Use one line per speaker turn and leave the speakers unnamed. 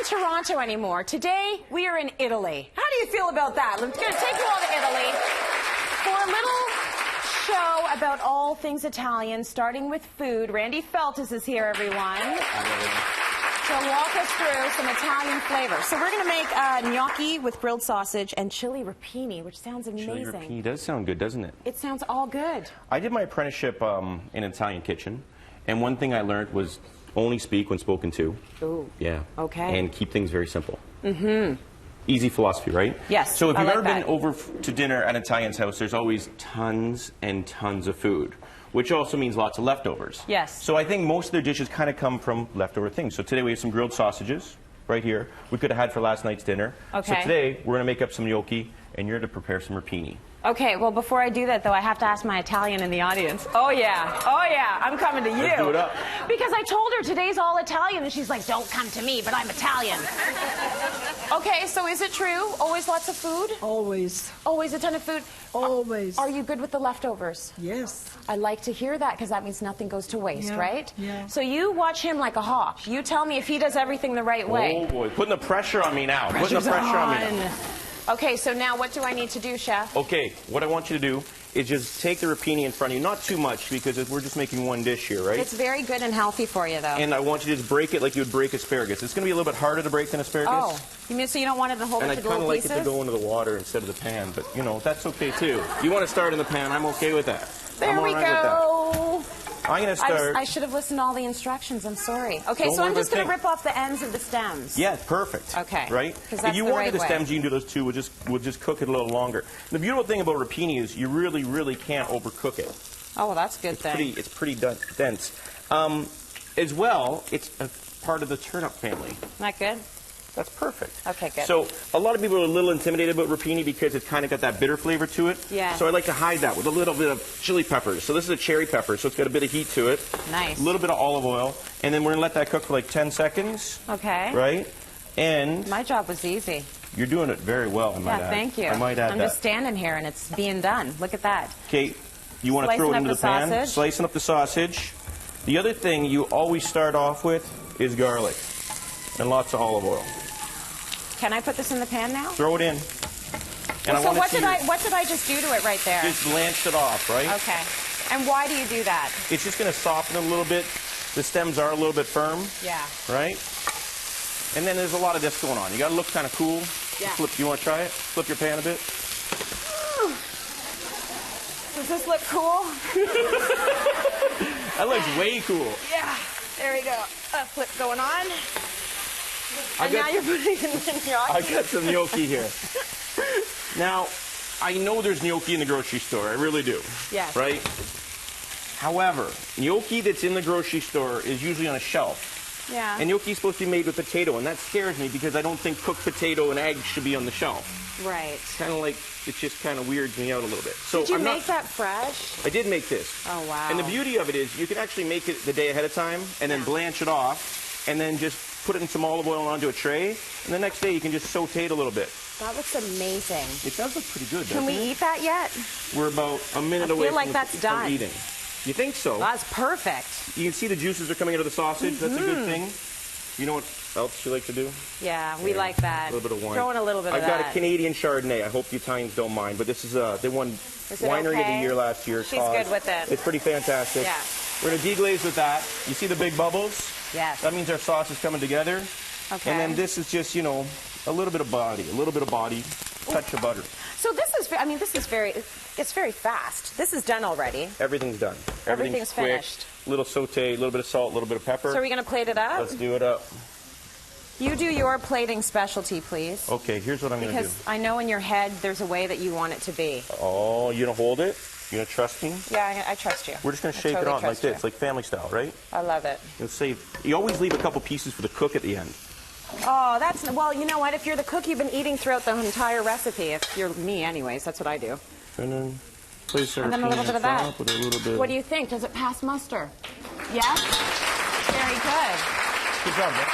Toronto anymore. Today, we are in Italy. How do you feel about that? I'm going to take you all to Italy for a little show about all things Italian, starting with food. Randy Feltis is here, everyone. To walk us through some Italian flavors. So we're going to make gnocchi with grilled sausage and chili rapini, which sounds amazing.
Chili rapini does sound good, doesn't it?
It sounds all good.
I did my apprenticeship in an Italian kitchen, and one thing I learned was only speak when spoken to.
Ooh.
Yeah.
Okay.
And keep things very simple. Mm-hmm. Easy philosophy, right?
Yes.
So if you've ever
that.
been over to dinner at an Italian's house, there's always tons and tons of food, which also means lots of leftovers.
Yes.
So I think most of their dishes kind of come from leftover things. So today we have some grilled sausages right here. We could have had for last night's dinner.
Okay.
So today we're going to make up some gnocchi, and you're to prepare some rapini.
Okay, well, before I do that, though, I have to ask my Italian in the audience. Oh, yeah, I'm coming to you.
Let's do it up.
Because I told her today's all Italian, and she's like, don't come to me, but I'm Italian. Okay, so is it true? Always lots of food?
Always.
Always a ton of food?
Always.
Are you good with the leftovers?
Yes.
I like to hear that, because that means nothing goes to waste, right?
Yeah.
So you watch him like a hawk. You tell me if he does everything the right way.
Oh, boy. Putting the pressure on me now. Putting the pressure on me now.
Okay, so now what do I need to do, Chef?
Okay, what I want you to do is just take the rapini in front of you. Not too much, because we're just making one dish here, right?
It's very good and healthy for you, though.
And I want you to just break it like you would break asparagus. It's going to be a little bit harder to break than asparagus.
Oh, you mean so you don't want it in a whole
and
bunch
I
of little
kind of like
pieces?
it to go into the water instead of the pan, but, you know, that's okay, too. You want to start in the pan, I'm okay with that.
There we go.
I'm going to start.
I should have listened to all the instructions. I'm sorry. Okay,
Don't
so I'm
worry
just going to rip off the ends of the stems.
Yeah, perfect.
Okay.
Right?
Because that's
if you
the
wanted
right
the
way.
stems, you can do those too. We'll just cook it a little longer. The beautiful thing about rapini is you really, really can't overcook it.
Oh, well, that's a good thing.
It's pretty dense. As well, it's a part of the turnip family.
Isn't that good?
That's perfect.
Okay, good.
So a lot of people are a little intimidated about rapini because it's kind of got that bitter flavor to it.
Yeah.
So I like to hide that with a little bit of chili peppers. So this is a cherry pepper, so it's got a bit of heat to it.
Nice.
A little bit of olive oil. And then we're going to let that cook for like 10 seconds.
Okay.
Right? And
My job was easy.
you're doing it very well, I might add.
Yeah, thank you.
I might add
I'm
that.
just standing here, and it's being done. Look at that.
Okay, you want to throw it
Slicing
into
up
the
the
pan.
sausage.
Slicing up the sausage. The other thing you always start off with is garlic. And lots of olive oil.
Can I put this in the pan now?
Throw it in. And
So what did I just do to it right there?
Just blanch it off, right?
Okay. And why do you do that?
It's just going to soften it a little bit. The stems are a little bit firm.
Yeah.
Right? And then there's a lot of this going on. You got to look kind of cool.
Yeah.
You want to try it? Flip your pan a bit.
Does this look cool?
That looks way cool.
Yeah. There we go. A flip going on. And now you're putting in the gnocchi.
I got some gnocchi here. Now, I know there's gnocchi in the grocery store. I really do.
Yes.
Right? However, gnocchi that's in the grocery store is usually on a shelf.
Yeah.
And gnocchi is supposed to be made with potato, and that scares me because I don't think cooked potato and eggs should be on the shelf.
Right.
It's kind of like, it just kind of weirds me out a little bit. So
Did you make that fresh?
I did make this.
Oh, wow.
And the beauty of it is you can actually make it the day ahead of time and then blanch it off and then just put it in some olive oil onto a tray. And the next day you can just saute it a little bit.
That looks amazing.
It does look pretty good,
Can
doesn't
we
it?
eat that yet?
We're about a minute
I
away
feel like
from,
that's
from
done.
eating. You think so?
That's perfect.
You can see the juices are coming out of the sausage. That's a good thing. You know what else you like to do?
Yeah, we like that.
A little bit of wine.
Throw in a little bit of
I've
that.
got a Canadian Chardonnay. I hope the Italians don't mind, but this is they won
Is it
Winery of
okay?
the Year last year.
She's good with it.
It's pretty fantastic.
Yeah.
We're going to deglaze with that. You see the big bubbles?
Yes.
That means our sauce is coming together.
Okay.
And then this is just, you know, a little bit of body, touch of butter.
So this is, I mean, this is it's very fast. This is done already.
Everything's done.
Everything's
quick.
finished.
Little saute, a little bit of salt, a little bit of pepper.
So are we going to plate it up?
Let's do it up.
You do your plating specialty, please.
Okay, here's what I'm going to do.
Because I know in your head there's a way that you want it to be.
Oh, you going to hold it? You going to trust me?
Yeah, I trust you.
We're just going to shake
totally
it on like
trust you.
this, like family style, right?
I love it.
You always leave a couple pieces for the cook at the end.
Oh, that's, well, you know what? If you're the cook, you've been eating throughout the entire recipe. If you're me, anyways, that's what I do.
And then place our
And then a little bit of that.
with a little bit.
What do you think? Does it pass muster? Yes? Very good.
Good job, man.